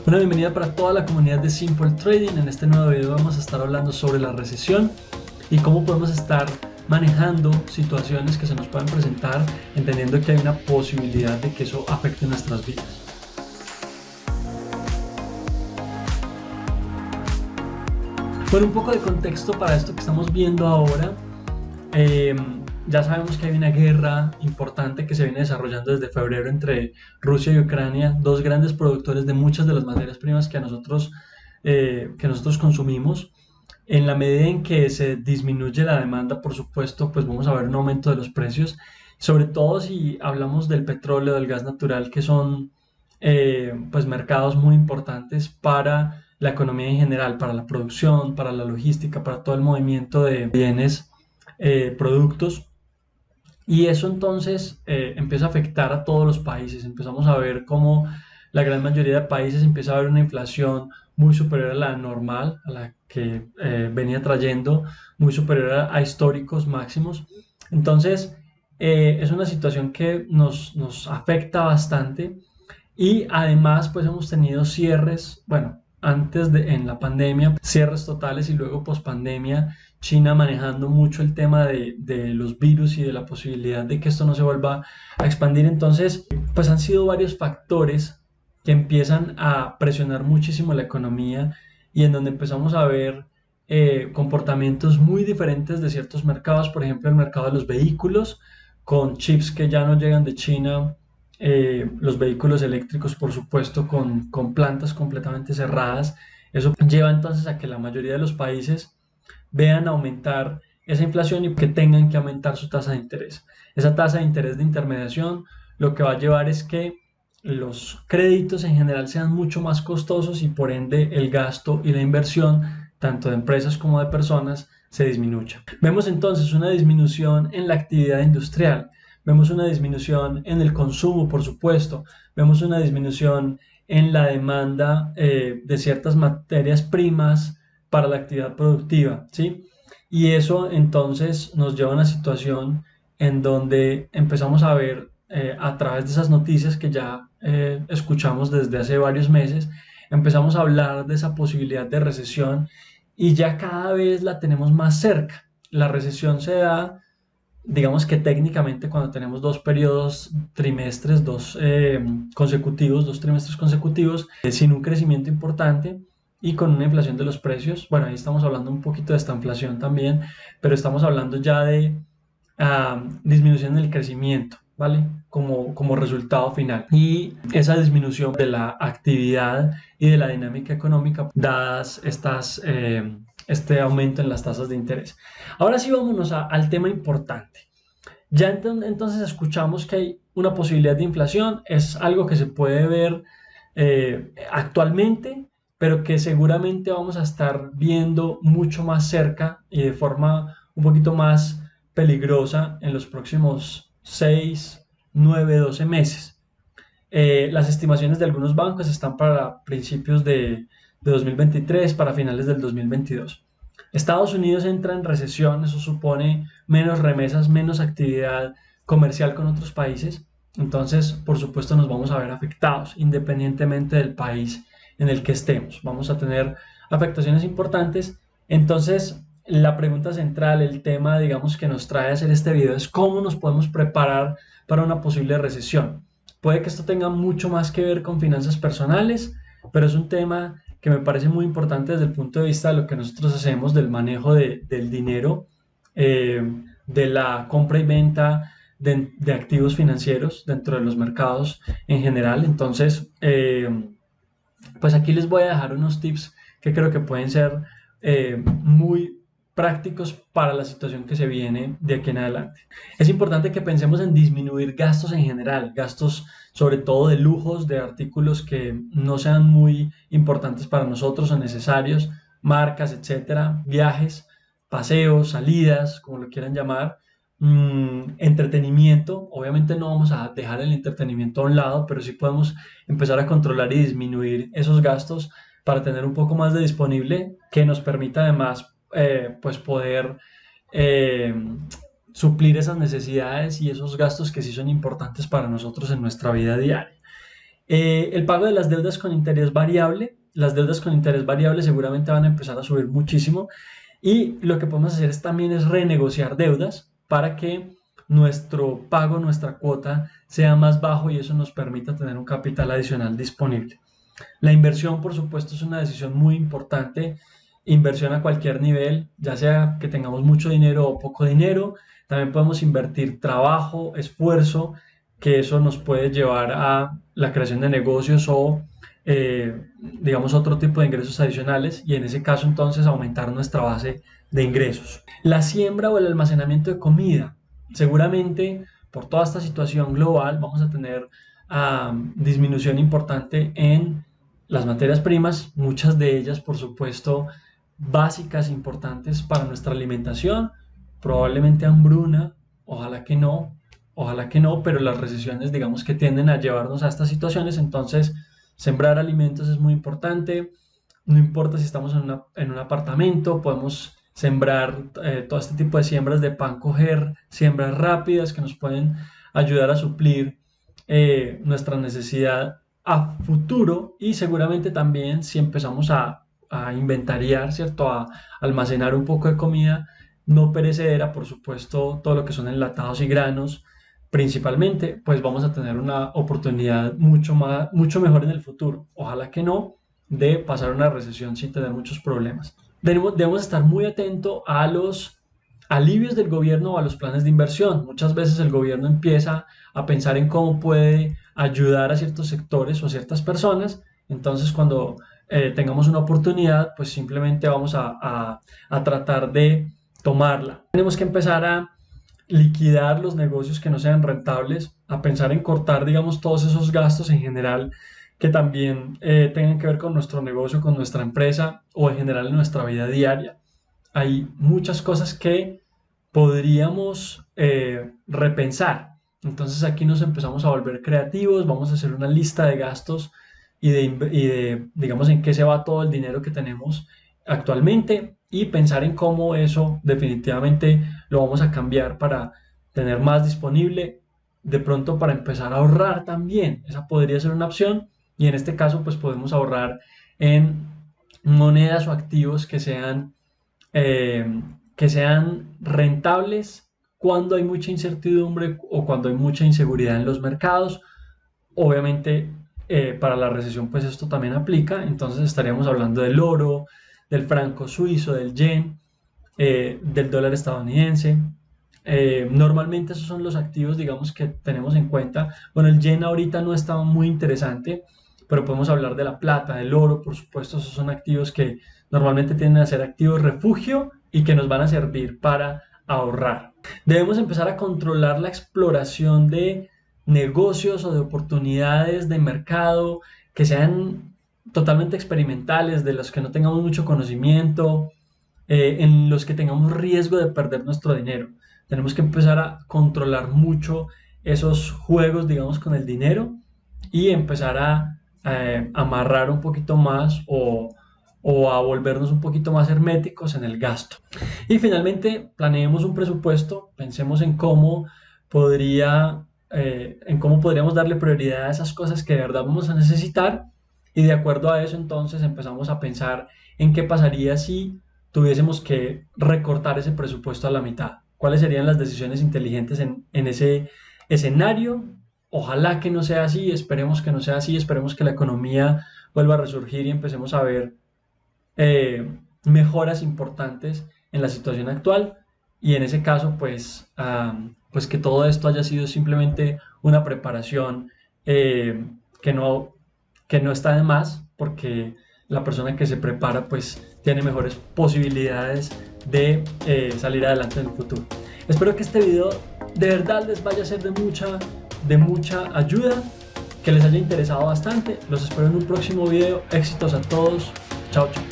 Una bienvenida para toda la comunidad de Simple Trading. En este nuevo video vamos a estar hablando sobre la recesión y cómo podemos estar manejando situaciones que se nos puedan presentar, entendiendo que hay una posibilidad de que eso afecte nuestras vidas. Bueno, un poco de contexto para esto que estamos viendo ahora. Ya sabemos que hay una guerra importante que se viene desarrollando desde febrero entre Rusia y Ucrania, dos grandes productores de muchas de las materias primas que nosotros consumimos. En la medida en que se disminuye la demanda, por supuesto, pues vamos a ver un aumento de los precios, sobre todo si hablamos del petróleo, del gas natural, que son pues mercados muy importantes para la economía en general, para la producción, para la logística, para todo el movimiento de bienes, productos. Y eso entonces empieza a afectar a todos los países. Empezamos a ver cómo la gran mayoría de países empieza a haber una inflación muy superior a la normal, a la que venía trayendo, muy superior a históricos máximos. Entonces, es una situación que nos afecta bastante y además pues hemos tenido cierres, bueno, en la pandemia, cierres totales y luego post pandemia, China manejando mucho el tema de los virus y de la posibilidad de que esto no se vuelva a expandir. Entonces, pues han sido varios factores que empiezan a presionar muchísimo la economía y en donde empezamos a ver comportamientos muy diferentes de ciertos mercados, por ejemplo el mercado de los vehículos, con chips que ya no llegan de China, los vehículos eléctricos, por supuesto, con plantas completamente cerradas. Eso lleva entonces a que la mayoría de los países vean aumentar esa inflación y que tengan que aumentar su tasa de interés. Esa tasa de interés de intermediación lo que va a llevar es que los créditos en general sean mucho más costosos y por ende el gasto y la inversión, tanto de empresas como de personas, se disminuya. Vemos entonces una disminución en la actividad industrial. Vemos una disminución en el consumo, por supuesto. Vemos una disminución en la demanda de ciertas materias primas para la actividad productiva, ¿sí? Y eso entonces nos lleva a una situación en donde empezamos a ver a través de esas noticias que ya escuchamos desde hace varios meses, empezamos a hablar de esa posibilidad de recesión y ya cada vez la tenemos más cerca. La recesión se da, digamos que técnicamente cuando tenemos dos periodos trimestres, dos trimestres consecutivos, sin un crecimiento importante y con una inflación de los precios. Bueno, ahí estamos hablando un poquito de esta inflación también, pero estamos hablando ya de disminución del crecimiento, ¿vale? Como resultado final. Y esa disminución de la actividad y de la dinámica económica, dadas este aumento en las tasas de interés. Ahora sí, vámonos al tema importante. Ya entonces escuchamos que hay una posibilidad de inflación, es algo que se puede ver actualmente, pero que seguramente vamos a estar viendo mucho más cerca y de forma un poquito más peligrosa en los próximos 6, 9, 12 meses. Las estimaciones de algunos bancos están para principios de 2023, para finales del 2022. Estados Unidos entra en recesión, eso supone menos remesas, menos actividad comercial con otros países. Entonces, por supuesto, nos vamos a ver afectados, independientemente del país en el que estemos. Vamos a tener afectaciones importantes. Entonces, la pregunta central, el tema, digamos, que nos trae a hacer este video es cómo nos podemos preparar para una posible recesión. Puede que esto tenga mucho más que ver con finanzas personales, pero es un tema que me parece muy importante desde el punto de vista de lo que nosotros hacemos, del manejo del dinero, de la compra y venta de activos financieros dentro de los mercados en general. Entonces, pues aquí les voy a dejar unos tips que creo que pueden ser muy prácticos para la situación que se viene de aquí en adelante. Es importante que pensemos en disminuir gastos en general, gastos sobre todo de lujos, de artículos que no sean muy importantes para nosotros o necesarios, marcas, etcétera, viajes, paseos, salidas, como lo quieran llamar, entretenimiento. Obviamente no vamos a dejar el entretenimiento a un lado, pero sí podemos empezar a controlar y disminuir esos gastos para tener un poco más de disponible que nos permita además pues poder eh, suplir esas necesidades y esos gastos que sí son importantes para nosotros en nuestra vida diaria. El pago de las deudas con interés variable. Las deudas con interés variable seguramente van a empezar a subir muchísimo y lo que podemos hacer también es renegociar deudas para que nuestro pago, nuestra cuota sea más bajo y eso nos permita tener un capital adicional disponible. La inversión, por supuesto, es una decisión muy importante. Inversión a cualquier nivel, ya sea que tengamos mucho dinero o poco dinero. También podemos invertir trabajo, esfuerzo, que eso nos puede llevar a la creación de negocios o, digamos, otro tipo de ingresos adicionales y en ese caso entonces aumentar nuestra base de ingresos. La siembra o el almacenamiento de comida. Seguramente por toda esta situación global vamos a tener disminución importante en las materias primas, muchas de ellas por supuesto básicas, importantes para nuestra alimentación, probablemente hambruna, ojalá que no, pero las recesiones digamos que tienden a llevarnos a estas situaciones, entonces sembrar alimentos es muy importante, no importa si estamos en un apartamento, podemos sembrar todo este tipo de siembras de pan coger, siembras rápidas que nos pueden ayudar a suplir nuestra necesidad a futuro y seguramente también si empezamos a inventariar, ¿cierto? A almacenar un poco de comida no perecedera, por supuesto, todo lo que son enlatados y granos, principalmente, pues vamos a tener una oportunidad mucho mejor en el futuro. Ojalá que no, de pasar una recesión sin tener muchos problemas. Debemos estar muy atentos a los alivios del gobierno o a los planes de inversión. Muchas veces el gobierno empieza a pensar en cómo puede ayudar a ciertos sectores o a ciertas personas. Entonces, cuando tengamos una oportunidad, pues simplemente vamos a tratar de tomarla. Tenemos que empezar a liquidar los negocios que no sean rentables, a pensar en cortar, digamos, todos esos gastos en general que también tengan que ver con nuestro negocio, con nuestra empresa o en general en nuestra vida diaria. Hay muchas cosas que podríamos repensar. Entonces aquí nos empezamos a volver creativos, vamos a hacer una lista de gastos digamos, en qué se va todo el dinero que tenemos actualmente y pensar en cómo eso definitivamente lo vamos a cambiar para tener más disponible, de pronto para empezar a ahorrar también. Esa podría ser una opción y en este caso pues podemos ahorrar en monedas o activos que sean rentables cuando hay mucha incertidumbre o cuando hay mucha inseguridad en los mercados. Obviamente para la recesión pues esto también aplica, entonces estaríamos hablando del oro, del franco suizo, del yen, del dólar estadounidense. Normalmente esos son los activos, digamos, que tenemos en cuenta. Bueno, el yen ahorita no está muy interesante, pero podemos hablar de la plata, del oro, por supuesto, esos son activos que normalmente tienden a ser activos refugio y que nos van a servir para ahorrar. Debemos empezar a controlar la exploración de negocios o de oportunidades de mercado que sean totalmente experimentales, de los que no tengamos mucho conocimiento, en los que tengamos riesgo de perder nuestro dinero. Tenemos que empezar a controlar mucho esos juegos, digamos, con el dinero y empezar a amarrar un poquito más o a volvernos un poquito más herméticos en el gasto. Y finalmente, planeemos un presupuesto, pensemos en cómo podríamos darle prioridad a esas cosas que de verdad vamos a necesitar y de acuerdo a eso entonces empezamos a pensar en qué pasaría si tuviésemos que recortar ese presupuesto a la mitad. ¿Cuáles serían las decisiones inteligentes en ese escenario? Ojalá que no sea así, esperemos que no sea así, esperemos que la economía vuelva a resurgir y empecemos a ver mejoras importantes en la situación actual y en ese caso pues que todo esto haya sido simplemente una preparación que no está de más porque la persona que se prepara pues tiene mejores posibilidades de salir adelante en el futuro. Espero que este video de verdad les vaya a ser de mucha ayuda, que les haya interesado bastante. Los espero en un próximo video. Éxitos a todos. Chao, chao.